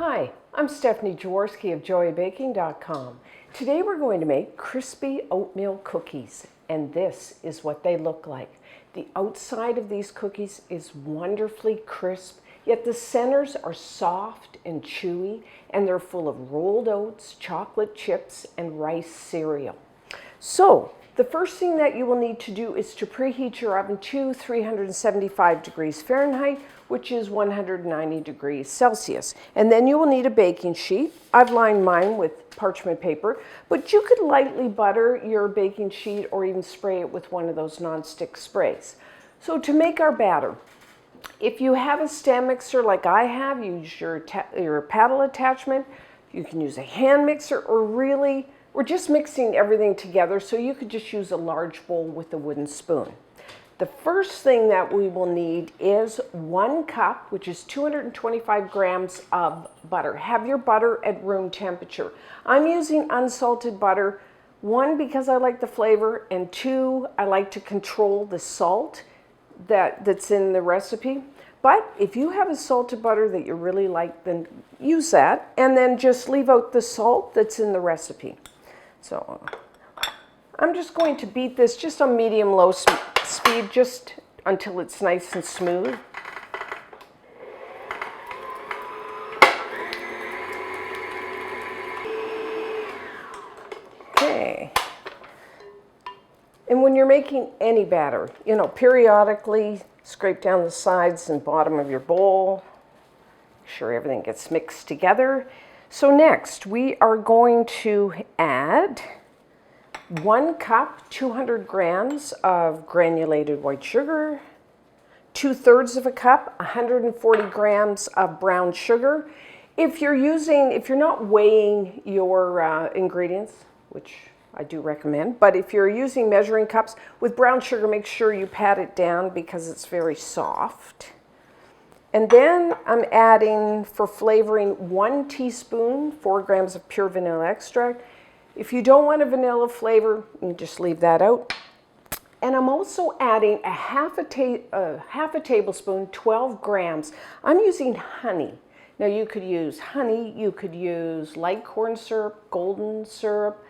Hi, I'm Stephanie Jaworski of joybaking.com. Today we're going to make crispy oatmeal cookies, and this is what they look like. The outside of these cookies is wonderfully crisp, yet the centers are soft and chewy, and they're full of rolled oats, chocolate chips, and rice cereal. So, the first thing that you will need to do is to preheat your oven to 375 degrees Fahrenheit, which is 190 degrees Celsius. And then you will need a baking sheet. I've lined mine with parchment paper, but you could lightly butter your baking sheet or even spray it with one of those nonstick sprays. So to make our batter, if you have a stand mixer like I have, use your paddle attachment. You can use a hand mixer, or really, we're just mixing everything together, so you could just use a large bowl with a wooden spoon. The first thing that we will need is 1 cup, which is 225 grams of butter. Have your butter at room temperature. I'm using unsalted butter, 1, because I like the flavor, and 2, I like to control the salt that's in the recipe. But if you have a salted butter that you really like, then use that, and then just leave out the salt that's in the recipe. So I'm just going to beat this just on medium-low speed, just until it's nice and smooth. Okay. And when you're making any batter, periodically scrape down the sides and bottom of your bowl. Make sure everything gets mixed together. So next, we are going to add 1 cup, 200 grams of granulated white sugar, 2/3 of a cup, 140 grams of brown sugar. If you're not weighing your ingredients, which I do recommend, but if you're using measuring cups, with brown sugar, make sure you pat it down because it's very soft. And then I'm adding, for flavoring, 1 teaspoon, 4 grams of pure vanilla extract. If you don't want a vanilla flavor, you can just leave that out. And I'm also adding a half a tablespoon, 12 grams. I'm using honey. Now you could use honey, you could use light corn syrup, golden syrup,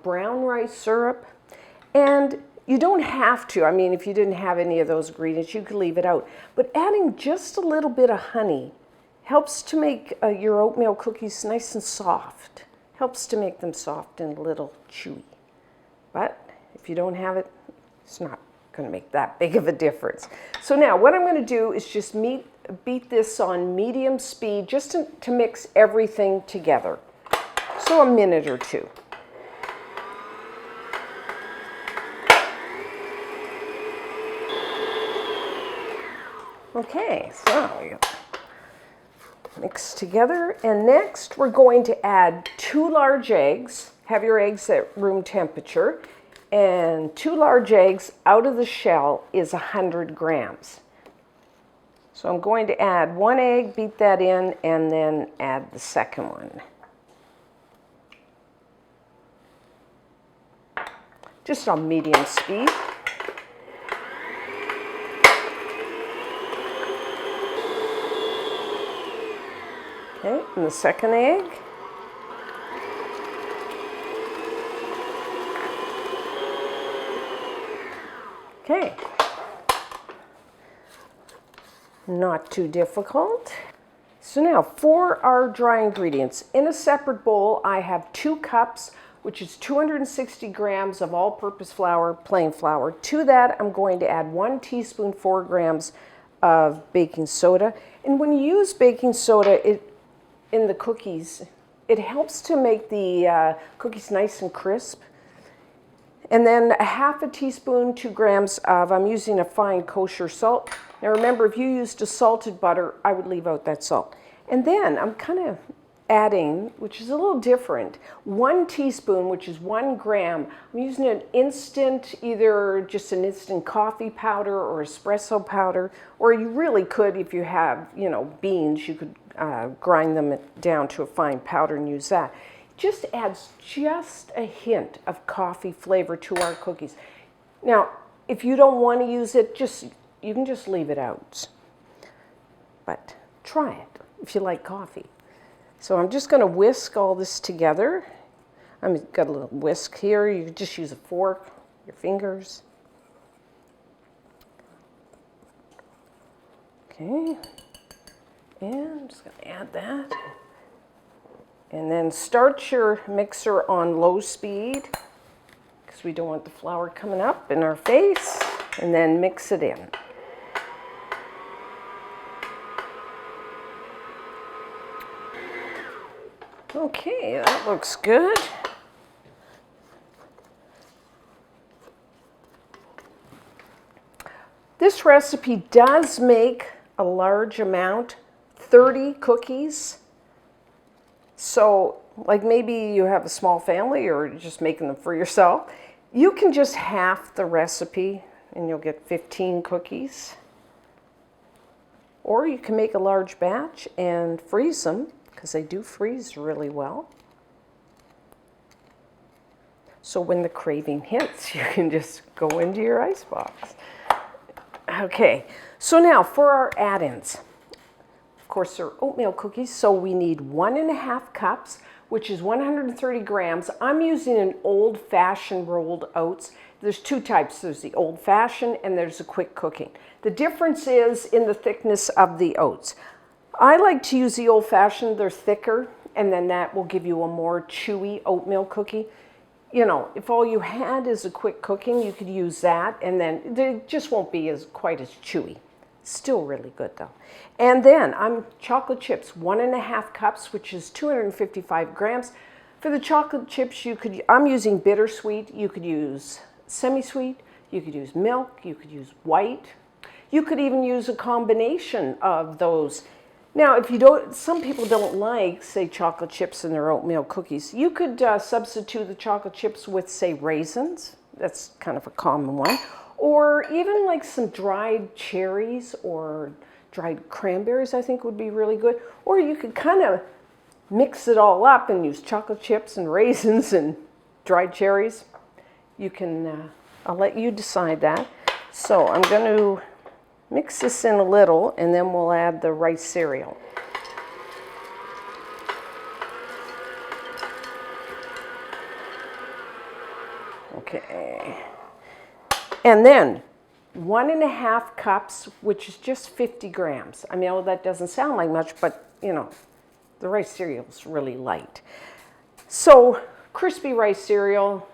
brown rice syrup, and you don't have to. I mean, if you didn't have any of those ingredients, you could leave it out. But adding just a little bit of honey helps to make your oatmeal cookies nice and soft. Helps to make them soft and a little chewy. But if you don't have it, it's not going to make that big of a difference. So now what I'm going to do is just beat this on medium speed just to mix everything together. So a minute or two. Okay, so we got mix together, and next we're going to add 2 large eggs. Have your eggs at room temperature, and 2 large eggs out of the shell is 100 grams. So I'm going to add 1 egg, beat that in, and then add the second one. Just on medium speed. Okay, and the second egg. Okay. Not too difficult. So now for our dry ingredients. In a separate bowl, I have 2 cups, which is 260 grams of all-purpose flour, plain flour. To that, I'm going to add 1 teaspoon, 4 grams of baking soda. And when you use baking soda, in the cookies, it helps to make the cookies nice and crisp. And then a half a teaspoon, 2 grams of, I'm using a fine kosher salt. Now remember, if you used a salted butter, I would leave out that salt. And then I'm kind of adding, which is a little different, 1 teaspoon, which is 1 gram. I'm using an instant, either just an instant coffee powder or espresso powder, or you really could, if you have, beans, you could grind them down to a fine powder and use that. Just adds just a hint of coffee flavor to our cookies. Now, if you don't want to use it, you can just leave it out. But try it if you like coffee. So I'm just going to whisk all this together. I've got a little whisk here. You can just use a fork, your fingers. Okay, and I'm just going to add that. And then start your mixer on low speed because we don't want the flour coming up in our face. And then mix it in. Okay, that looks good. This recipe does make a large amount, 30 cookies. So, like maybe you have a small family or you're just making them for yourself. You can just half the recipe and you'll get 15 cookies. Or you can make a large batch and freeze them, because they do freeze really well. So when the craving hits, you can just go into your icebox. Okay, so now for our add-ins. Of course, they're oatmeal cookies, so we need 1.5 cups, which is 130 grams. I'm using an old-fashioned rolled oats. There's two types. There's the old-fashioned and there's the quick cooking. The difference is in the thickness of the oats. I like to use the old-fashioned. They're thicker, and then that will give you a more chewy oatmeal cookie. You know, if all you had is a quick cooking, you could use that, and then they just won't be quite as chewy. Still really good though. And then I'm chocolate chips, 1.5 cups, which is 255 grams. For the chocolate chips, I'm using bittersweet. You could use semi-sweet. You could use milk. You could use white. You could even use a combination of those. Now, if you don't, some people don't like, say, chocolate chips in their oatmeal cookies. You could substitute the chocolate chips with, say, raisins. That's kind of a common one. Or even like some dried cherries or dried cranberries, I think would be really good. Or you could kind of mix it all up and use chocolate chips and raisins and dried cherries. You can, I'll let you decide that. So I'm going to mix this in a little, and then we'll add the rice cereal. Okay. And then 1.5 cups, which is just 50 grams. I mean, that doesn't sound like much, but you know, the rice cereal is really light. So crispy rice cereal,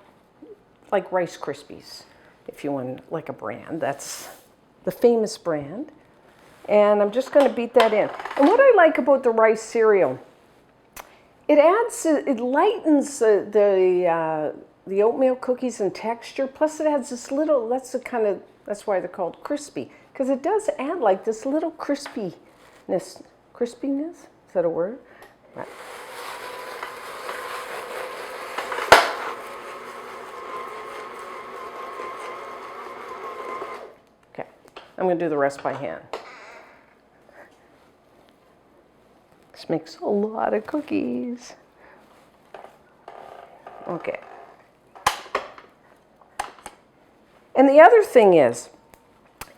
like Rice Krispies, if you want like a brand. That's the famous brand. And I'm just going to beat that in. And what I like about the rice cereal, it lightens the oatmeal cookies in texture. Plus it adds this little, that's why they're called crispy. Because it does add like this little crispiness. Crispiness? Is that a word? Right. Okay, I'm going to do the rest by hand. This makes a lot of cookies. Okay. And the other thing is,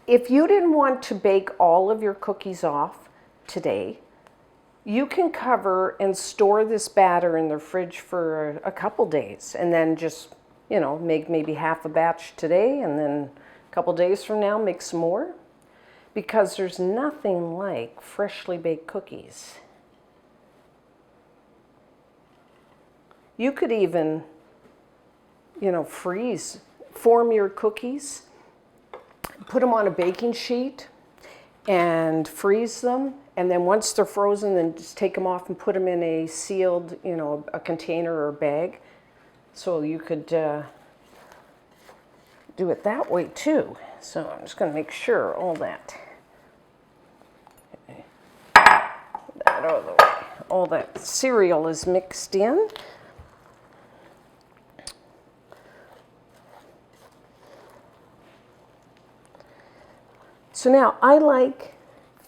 if you didn't want to bake all of your cookies off today, you can cover and store this batter in the fridge for a couple days, and then just, you know, make maybe half a batch today, and then a couple days from now make some more, because there's nothing like freshly baked cookies. You could even, you know, form your cookies, put them on a baking sheet and freeze them. And then once they're frozen, then just take them off and put them in a sealed, you know, a container or a bag. So you could do it that way too. So I'm just going to make sure all that, out of the way, all that cereal is mixed in. So now I like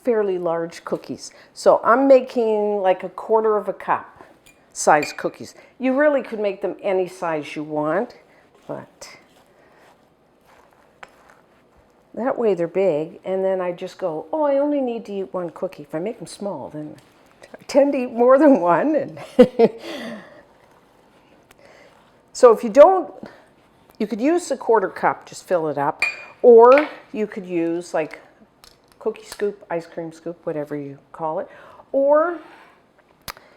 fairly large cookies. So I'm making like 1/4 cup size cookies. You really could make them any size you want, but that way they're big. And then I just go, oh, I only need to eat 1 cookie. If I make them small, then I tend to eat more than one. And so if you don't, you could use a quarter cup, just fill it up, or you could use like cookie scoop, ice cream scoop, whatever you call it, or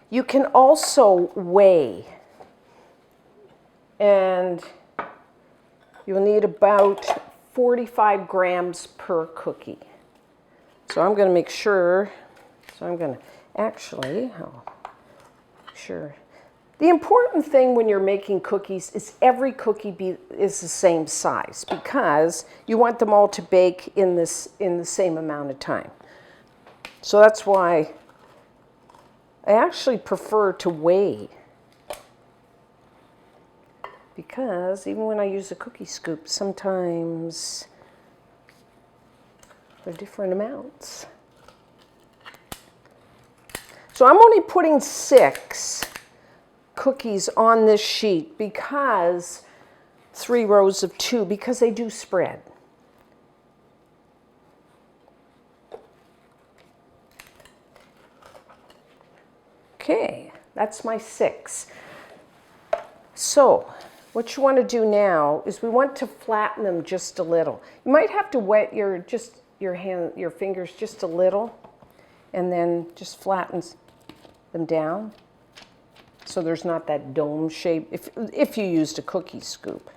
you can also weigh, and you'll need about 45 grams per cookie. So I'm going to make sure, I'll make sure. The important thing when you're making cookies is every cookie is the same size, because you want them all to bake in the same amount of time. So that's why I actually prefer to weigh, because even when I use a cookie scoop, sometimes they're different amounts. So I'm only putting 6 cookies on this sheet, because 3 rows of 2, because they do spread. Okay, that's my 6. So what you want to do now is we want to flatten them just a little. You might have to wet your fingers just a little, and then just flatten them down so there's not that dome shape if you used a cookie scoop.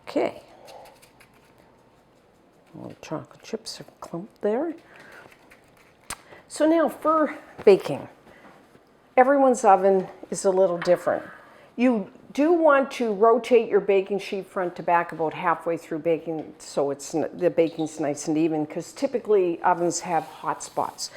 Okay. Little chocolate chips are clumped there. So now for baking, everyone's oven is a little different. You do want to rotate your baking sheet front to back about halfway through baking, so the baking's nice and even, because typically ovens have hot spots.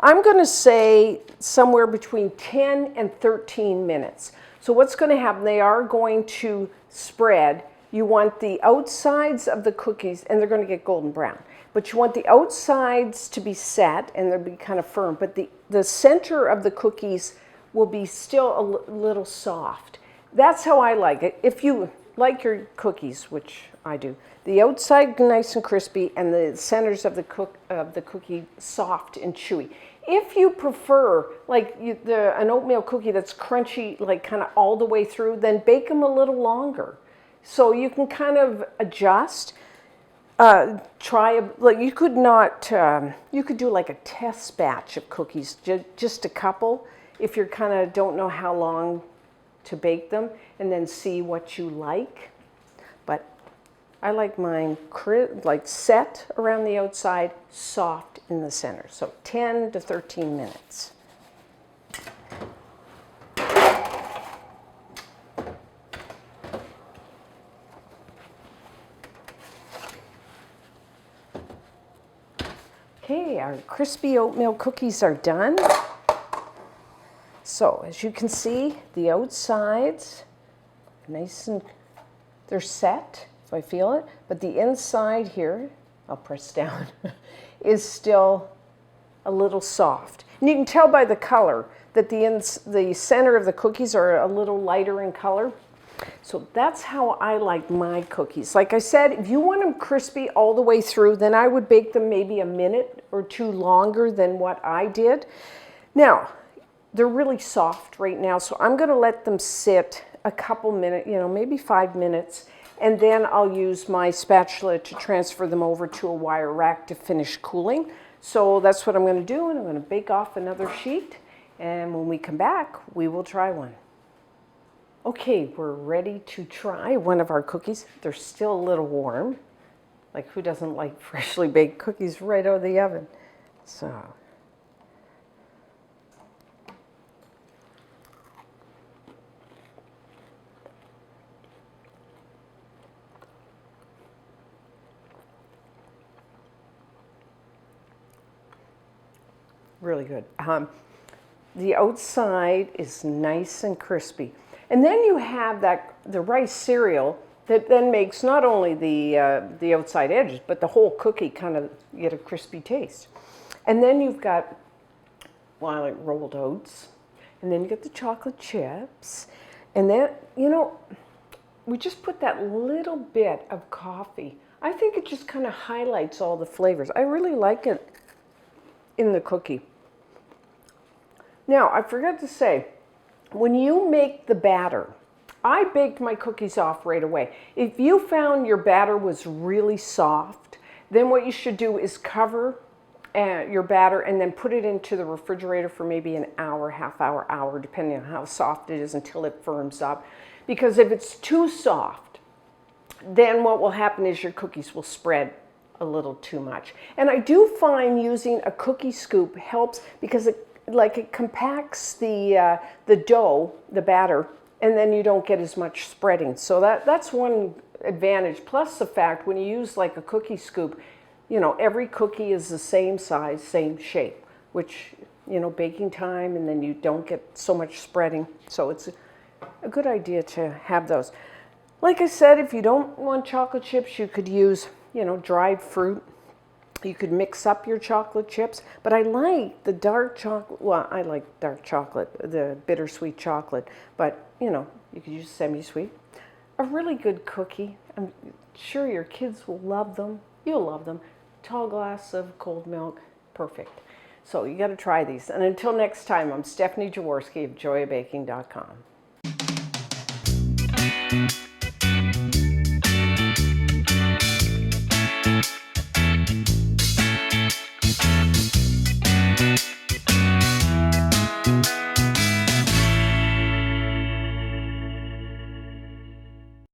I'm going to say somewhere between 10 and 13 minutes. So what's going to happen, they are going to spread. You want the outsides of the cookies, and they're going to get golden brown, but you want the outsides to be set and they'll be kind of firm, but the center of the cookies will be still a little soft. That's how I like it. If you like your cookies, which I do, the outside nice and crispy and the centers of the cookie soft and chewy. If you prefer like an oatmeal cookie that's crunchy, like kind of all the way through, then bake them a little longer. So you can kind of adjust. You could do like a test batch of cookies, just a couple, if you kind of don't know how long to bake them, and then see what you like. But I like mine set around the outside, soft in the center. So 10 to 13 minutes. Okay, our crispy oatmeal cookies are done. So as you can see, the outsides, they're set, if I feel it, but the inside here, I'll press down, is still a little soft. And you can tell by the color that the center of the cookies are a little lighter in color. So that's how I like my cookies. Like I said, if you want them crispy all the way through, then I would bake them maybe a minute or 2 longer than what I did. Now, they're really soft right now, so I'm going to let them sit a couple minutes, maybe 5 minutes, and then I'll use my spatula to transfer them over to a wire rack to finish cooling. So that's what I'm going to do, and I'm going to bake off another sheet, and when we come back, we will try one. Okay, we're ready to try one of our cookies. They're still a little warm. Like, who doesn't like freshly baked cookies right out of the oven? So, really good. The outside is nice and crispy. And then you have the rice cereal that then makes not only the outside edges, but the whole cookie kind of get a crispy taste. And then you've got like rolled oats, and then you get the chocolate chips, and then we just put that little bit of coffee I think it just kind of highlights all the flavors. I really like it in the cookie. Now, I forgot to say, when you make the batter, I baked my cookies off right away. If you found your batter was really soft, then what you should do is cover your batter and then put it into the refrigerator for maybe an hour, half hour, depending on how soft it is until it firms up. Because if it's too soft, then what will happen is your cookies will spread a little too much. And I do find using a cookie scoop helps because it compacts the dough, the batter, and then you don't get as much spreading. So that's one advantage. Plus the fact when you use like a cookie scoop, you know, every cookie is the same size, same shape, which, you know, baking time, and then you don't get so much spreading. So it's a good idea to have those. Like I said, if you don't want chocolate chips, you could use, you know, dried fruit. You could mix up your chocolate chips, but I like the dark chocolate. Well, I like dark chocolate, the bittersweet chocolate, but you know, you could use semi-sweet. A really good cookie. I'm sure your kids will love them. You'll love them. Tall glass of cold milk, perfect. So you got to try these. And until next time, I'm Stephanie Jaworski of joyabaking.com.